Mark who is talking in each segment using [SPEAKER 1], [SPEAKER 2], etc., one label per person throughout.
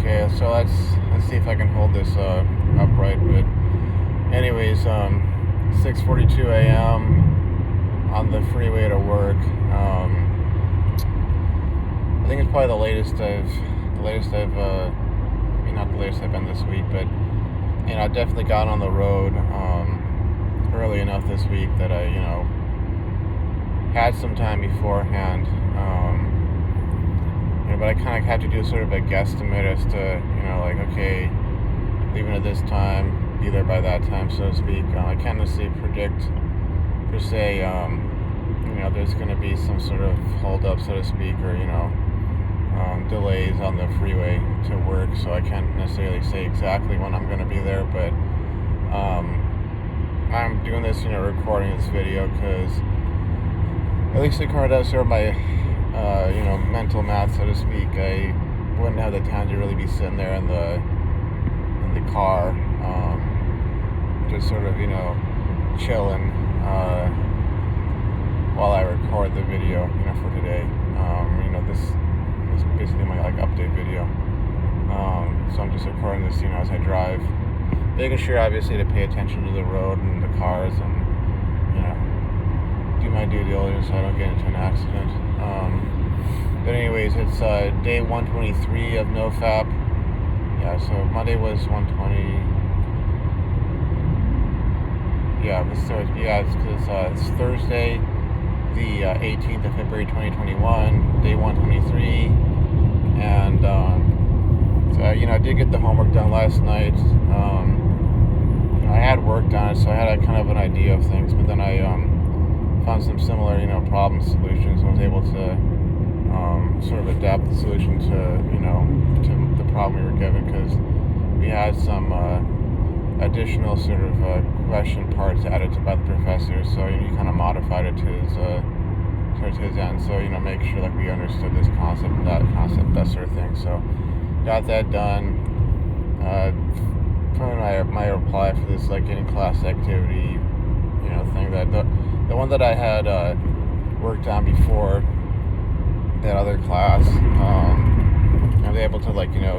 [SPEAKER 1] Okay, so let's see if I can hold this upright. But anyways, 6:42 a.m. on the freeway to work. I think it's probably the latest I've I mean, not the latest I've been this week, but I definitely got on the road early enough this week that I had some time beforehand. But I kind of had to do sort of a guesstimate as to, like, okay, leaving at this time, be there by that time, so to speak. I can't necessarily predict, per se, there's going to be some sort of hold up, so to speak, or, delays on the freeway to work, so I can't necessarily say exactly when I'm going to be there, but I'm doing this, recording this video because at least the car does serve my mental math, so to speak. I wouldn't have the time to really be sitting there in the car, just sort of, chilling, while I record the video, for today. This is basically my, update video. So I'm just recording this, as I drive, making sure, obviously, to pay attention to the road and the cars and, do my due diligence so I don't get into an accident. But anyways, it's day 123 of Nofap. Yeah, so Monday was 120. Yeah, it's Thursday, the 18th of February 2021, day 123. And so I did get the homework done last night. I had worked on it, so I had a kind of an idea of things, but then I found some similar, problem solutions, and was able to sort of adapt the solution to the problem we were given, because we had some additional sort of question parts added to by the professor, so he kind of modified it to towards his end, so make sure we understood this concept and that concept, that sort of thing. So got that done. Put in my reply for this in class activity thing, that the one that I had worked on before that other class. I was able to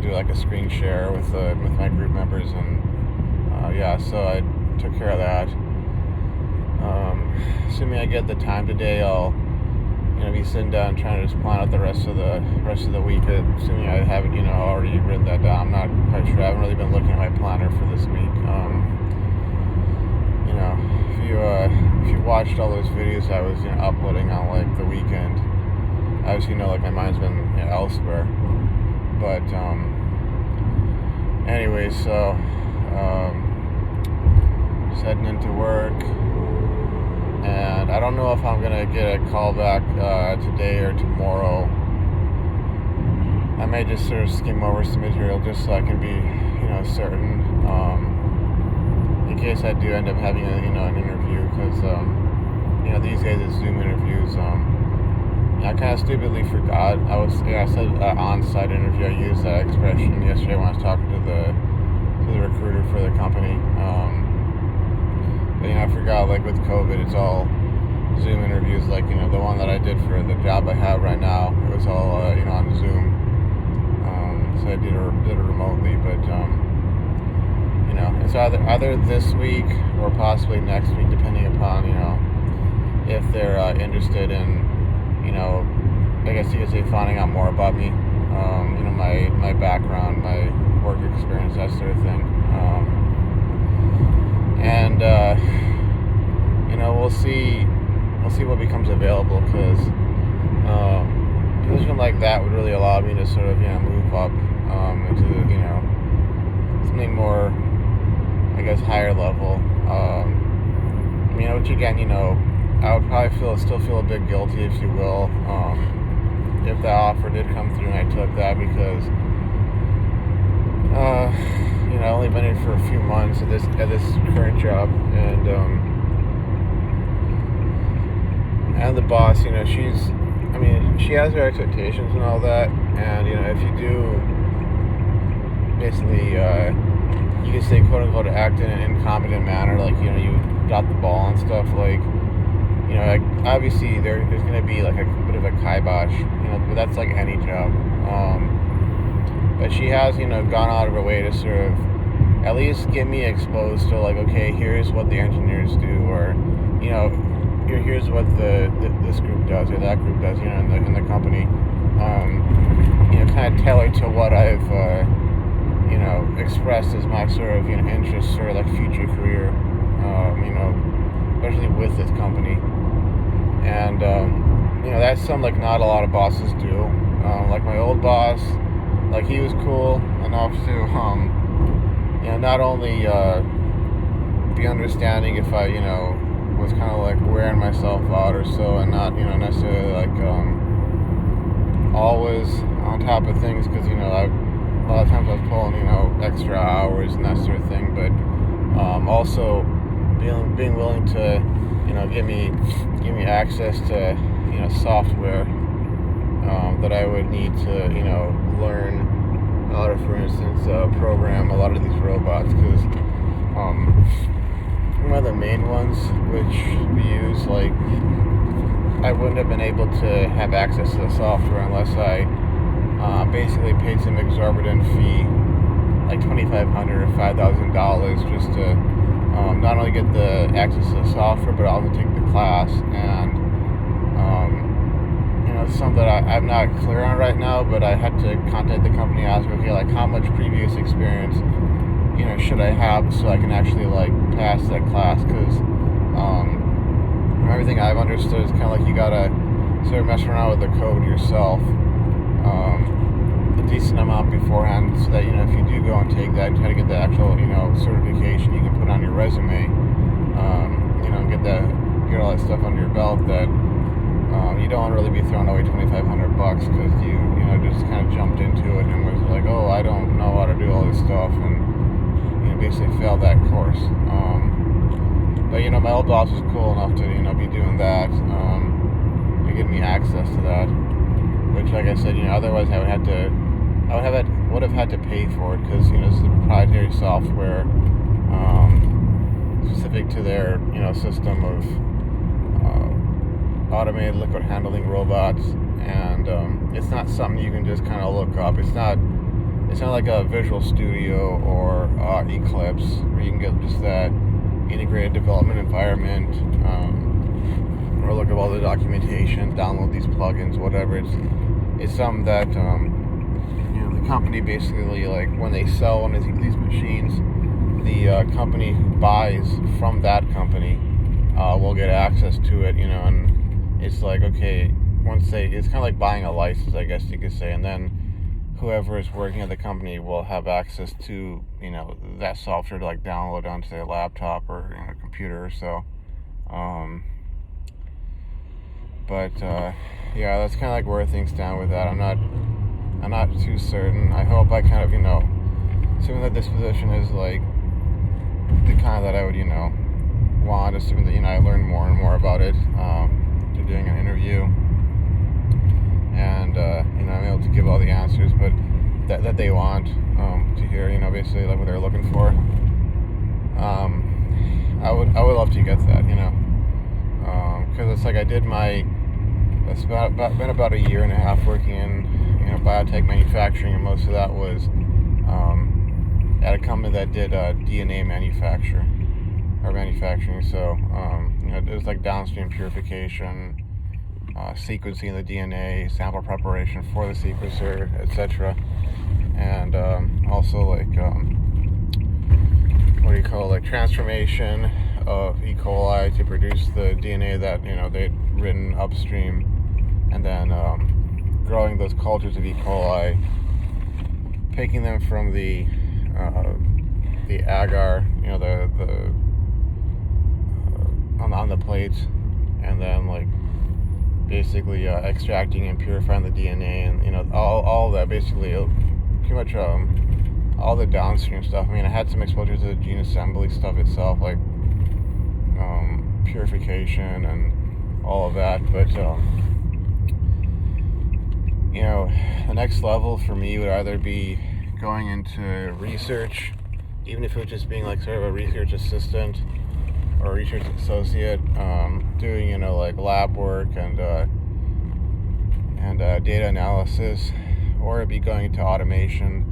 [SPEAKER 1] do a screen share with my group members, and so I took care of that. Assuming I get the time today, I'll be sitting down trying to just plan out the rest of the week. Assuming I haven't already written that down, I'm not quite sure. I haven't really been looking at my planner for this week. If you watched all those videos I was uploading on the weekend, obviously my mind's been elsewhere. But anyway, so just heading into work, and I don't know if I'm gonna get a call back today or tomorrow. I may just sort of skim over some material just so I can be certain, in case I do end up having an interview, because these days it's Zoom interviews. I kind of stupidly forgot. I said on-site interview. I used that expression yesterday when I was talking to the recruiter for the company. But I forgot, with COVID, it's all Zoom interviews. The one that I did for the job I have right now, it was all on Zoom. So I did it remotely, but it's either this week or possibly next week, depending upon if they're interested in I guess you could say finding out more about me, my background, my work experience, that sort of thing. And we'll see what becomes available, because a position like that would really allow me to sort of move up into something more, I guess, higher level. Which again, I would probably still feel a bit guilty, if you will, if that offer did come through and I took that, because I've only been in for a few months at this current job, and the boss, she has her expectations and all that, and if you do basically you can say, quote unquote, act in an incompetent manner, you drop the ball and stuff, obviously there's going to be a bit of a kibosh, but that's any job. but she has, gone out of her way to sort of at least get me exposed to, like, okay, here's what the engineers do, or, here's what this group does or that group does, in the company. Kind of tailored to what I've, expressed as my sort of, interests or like future career, especially with this company. And, that's something like not a lot of bosses do. Like my old boss, like he was cool enough to, not only be understanding if I, was kind of like wearing myself out or so, and not, necessarily like always on top of things, because a lot of times I was pulling, extra hours and that sort of thing, but also being willing to, give me access to, software that I would need to, learn how to, for instance, program a lot of these robots, because one of the main ones which we use, like, I wouldn't have been able to have access to the software unless I basically paid some exorbitant fee, like $2,500 or $5,000, just to not only get the access to the software, but also take the class. And it's something that I'm not clear on right now, but I had to contact the company and ask, okay, like, how much previous experience, should I have so I can actually, like, pass that class? Because everything I've understood is kind of like you gotta sort of mess around with the code yourself a decent amount beforehand, so that, if you do go and take that and try to get the actual, certification you can put on your resume, get all that stuff under your belt, that you don't want to really be throwing away $2,500 because you just kind of jumped into it and was like, oh, I don't know how to do all this stuff, and basically failed that course. But my old boss was cool enough to be doing that, to give me access to that, which, like I said, otherwise I would have had to pay for it, because this is the proprietary software specific to their system of automated liquid handling robots, and it's not something you can just kind of look up. It's not like a Visual Studio or Eclipse, where you can get just that integrated development environment, or look at all the documentation, download these plugins, whatever. It's something that the company basically, like, when they sell one of these machines, the company who buys from that company will get access to it, and it's like, okay, it's kind of like buying a license, I guess you could say, and then whoever is working at the company will have access to, that software to, like, download onto their laptop or computer or so. Yeah, that's kind of like where things stand with that. I'm not too certain. I hope I kind of, assuming that this position is like the kind that I would, want, assuming that, I learn more and more about it, to doing an interview, and, I'm able to give all the answers, but that they want, to hear, basically like what they're looking for. I would love to get that, because it's like it's been about a year and a half working in, biotech manufacturing, and most of that was at a company that did DNA manufacturing. So it was like downstream purification, sequencing the DNA, sample preparation for the sequencer, etc. And also like transformation of E. coli to produce the DNA that they'd written upstream, and then growing those cultures of E. coli, picking them from the agar, on the plates, and then like basically extracting and purifying the DNA, and all that, basically pretty much all the downstream stuff. I mean, I had some exposure to the gene assembly stuff itself, like purification and all of that, but the next level for me would either be going into research, even if it was just being like sort of a research assistant or a research associate, doing like lab work and data analysis, or it'd be going into automation.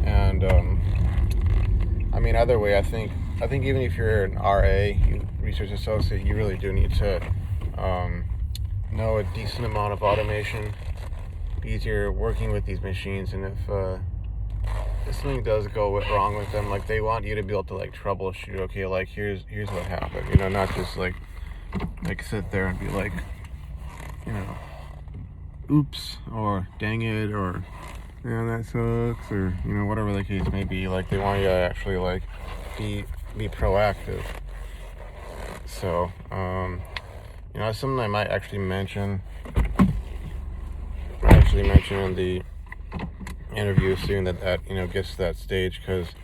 [SPEAKER 1] And I mean, either way, I think even if you're an RA, research associate, you really do need to know a decent amount of automation, because you're working with these machines, and if something does go wrong with them, like, they want you to be able to, like, troubleshoot. Okay, like, here's what happened. You know, not just like sit there and be like, you know, oops, or dang it, or yeah, that sucks, or, you know, whatever the case may be. Like, they want you to actually, like, be proactive. So, you know, it's something I might actually mention in the interview soon, that you know, gets to that stage, because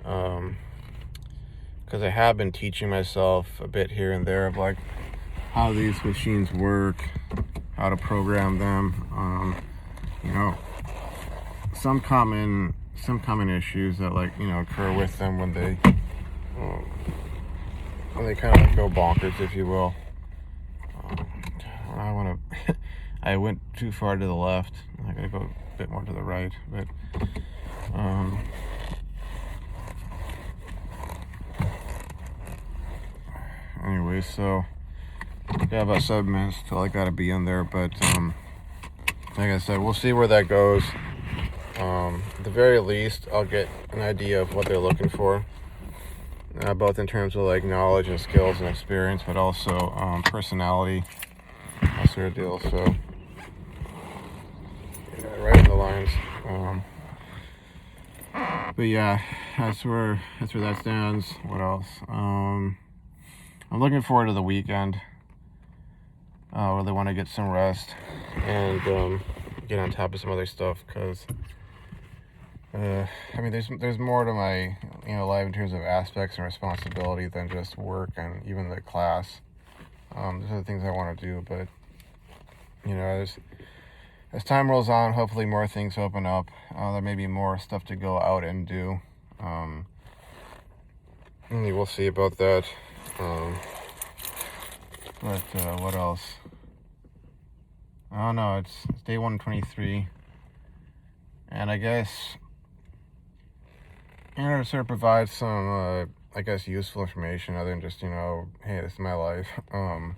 [SPEAKER 1] I have been teaching myself a bit here and there of, like, how these machines work, how to program them, you know, some common issues that, like, you know, occur with them when they kind of, like, go bonkers, if you will. I want to I went too far to the left. I gotta go a bit more to the right, but anyway, so got about 7 minutes till I gotta be in there, but like I said, we'll see where that goes. At the very least, I'll get an idea of what they're looking for, both in terms of, like, knowledge and skills and experience, but also personality, that sort of deal. So yeah, right in the lines. But yeah, that's where that stands. What else? I'm looking forward to the weekend. I really want to get some rest and get on top of some other stuff, because I mean, there's more to my, you know, life in terms of aspects and responsibility than just work and even the class. Those are the things I want to do, but, you know, as time rolls on, hopefully more things open up. There may be more stuff to go out and do. We'll see about that. But what else? Oh no, it's day 123, and I guess, you know, to sort of provide some, I guess, useful information other than just, you know, hey, this is my life. I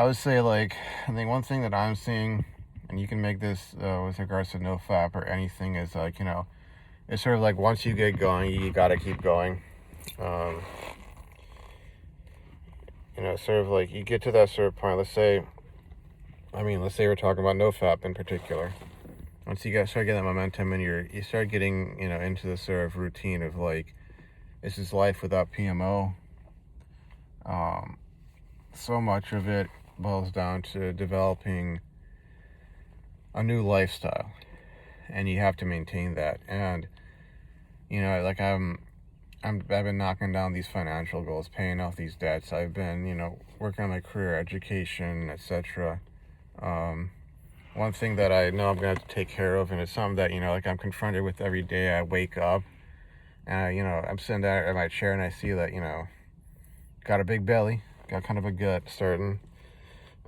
[SPEAKER 1] would say, like, I think one thing that I'm seeing, and you can make this with regards to Nofap or anything, is, like, you know, it's sort of like, once you get going, you gotta keep going. You know, sort of like, you get to that sort of point. Let's say we're talking about Nofap in particular. Once you start getting that momentum, and you start getting, you know, into the sort of routine of, like, this is life without PMO. So much of it boils down to developing a new lifestyle, and you have to maintain that. And, you know, like, I've been knocking down these financial goals, paying off these debts. I've been, you know, working on my career, education, etc. One thing that I know I'm gonna have to take care of, and it's something that, you know, like, I'm confronted with every day I wake up, and you know, I'm sitting there at my chair and I see that, you know, got a big belly, got kind of a gut starting,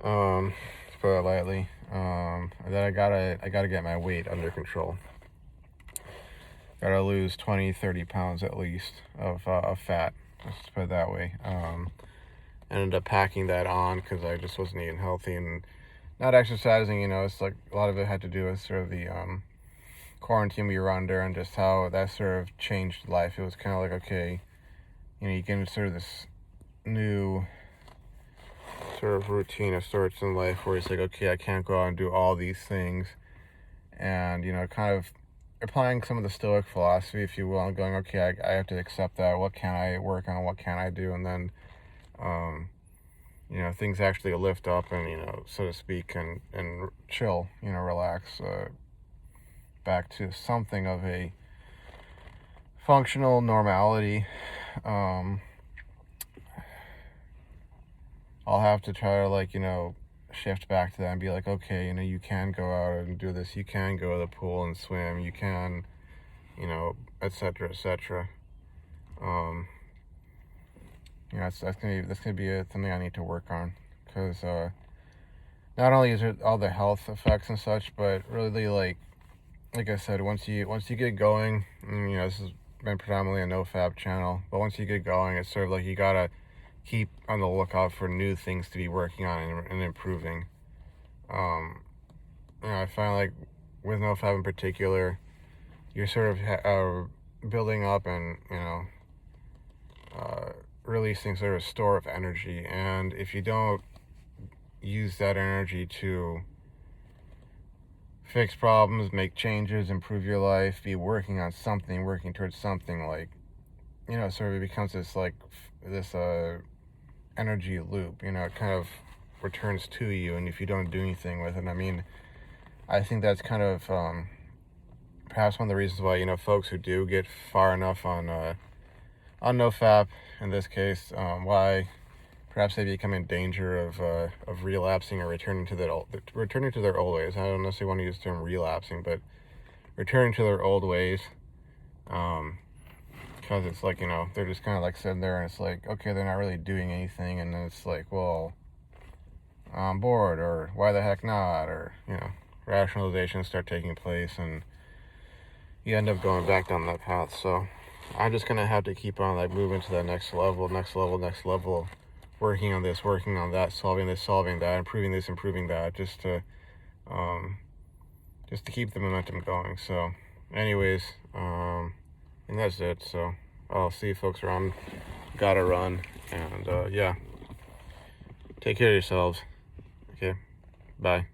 [SPEAKER 1] to put it lightly, that I gotta get my weight under control. Gotta lose 20-30 pounds at least of fat, let's put it that way. Ended up packing that on because I just wasn't eating healthy and not exercising. You know, it's like a lot of it had to do with sort of the quarantine we were under, and just how that sort of changed life. It was kind of like, okay, you know, you get into sort of this new sort of routine of sorts in life where it's like, okay, I can't go out and do all these things, and, you know, kind of applying some of the Stoic philosophy, if you will, and going, okay, I have to accept that. What can I work on? What can I do? And then, you know, things actually lift up and, you know, so to speak, and chill, you know, relax, back to something of a functional normality. I'll have to try to, like, you know, shift back to that and be like, okay, you know, you can go out and do this, you can go to the pool and swim, you can, you know, etc., etc. You know, that's gonna be something I need to work on, because not only is it all the health effects and such, but really like I said, once you get going, and, this has been predominantly a Nofap channel, but once you get going, it's sort of like you gotta keep on the lookout for new things to be working on and improving. I find like with Nofap in particular, you're sort of building up and releasing sort of a store of energy, and if you don't use that energy to fix problems, make changes, improve your life, be working on something, working towards something, like, sort of it becomes this energy loop, it kind of returns to you, and if you don't do anything with it, I think that's kind of perhaps one of the reasons why, folks who do get far enough on Nofap, in this case, why perhaps they become in danger of relapsing or returning to their old ways. I don't necessarily want to use the term relapsing, but returning to their old ways, because it's like, they're just kind of like sitting there, and it's like, okay, they're not really doing anything, and then it's like, well, I'm bored, or why the heck not, or rationalizations start taking place, and you end up going back down that path. So I'm just gonna have to keep on moving to that next level, working on this, working on that, solving this, solving that, improving this, improving that, just to keep the momentum going. So anyways, and that's it. So I'll see you folks around. Gotta run, and yeah, take care of yourselves. Okay, bye.